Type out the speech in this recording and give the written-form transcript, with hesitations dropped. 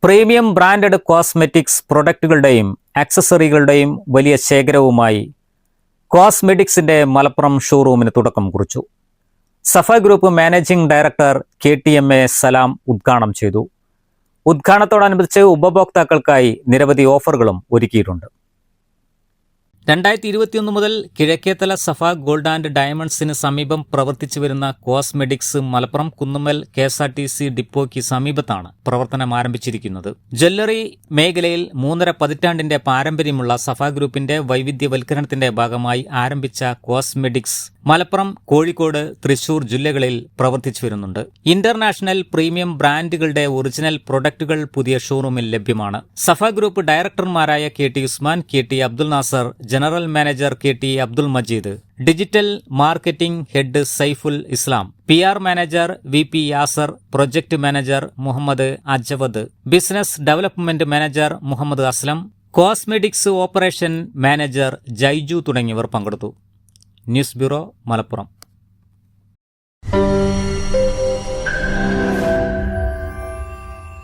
Premium branded cosmetics പ്രൊഡക്റ്റുകളുടെയും ആക്സസറികളുടെയും വലിയ ശേഖരവുമായി കോസ്മെറ്റിക്സിന്റെ മലപ്പുറം ഷോറൂമിന് തുടക്കം കുറിച്ചു. സഫ ഗ്രൂപ്പ് മാനേജിംഗ് ഡയറക്ടർ KTMA സലാം ഉദ്ഘാടനം ചെയ്തു. ഉദ്ഘാടനത്തോടനുബന്ധിച്ച് ഉപഭോക്താക്കൾക്കായി നിരവധി ഓഫറുകളും ഒരുക്കിയിട്ടുണ്ട്. 2021 മുതൽ കിഴക്കേത്തല സഫ ഗോൾഡ് ആൻഡ് ഡയമണ്ട്സിന് സമീപം പ്രവർത്തിച്ചു വരുന്ന കോസ്മെറ്റിക്സ് മലപ്പുറം കുന്നുമ്മൽ KSRTC ഡിപ്പോയ്ക്ക് സമീപത്താണ് പ്രവർത്തനം ആരംഭിച്ചിരിക്കുന്നത്. ജ്വല്ലറി മേഖലയിൽ 3.5 പതിറ്റാണ്ടിന്റെ പാരമ്പര്യമുള്ള സഫ ഗ്രൂപ്പിന്റെ വൈവിധ്യവൽക്കരണത്തിന്റെ ഭാഗമായി ആരംഭിച്ച കോസ്മെറ്റിക്സ് മലപ്പുറം, കോഴിക്കോട്, തൃശൂർ ജില്ലകളിൽ പ്രവർത്തിച്ചു വരുന്നുണ്ട്. ഇന്റർനാഷണൽ പ്രീമിയം ബ്രാൻഡുകളുടെ ഒറിജിനൽ പ്രൊഡക്റ്റുകൾ പുതിയ ഷോറൂമിൽ ലഭ്യമാണ്. സഫ ഗ്രൂപ്പ് ഡയറക്ടർമാരായ KT Usman, KT Abdul Nasar, general manager KT Abdul Majeed, digital marketing head Saiful Islam, PR manager VP Yasar, project manager Muhammad Ajavad, business development manager Muhammad Aslam, cosmetics operation manager Jaiju തുടങ്ങിയവർ പങ്കെടുത്തു. News bureau, Malappuram.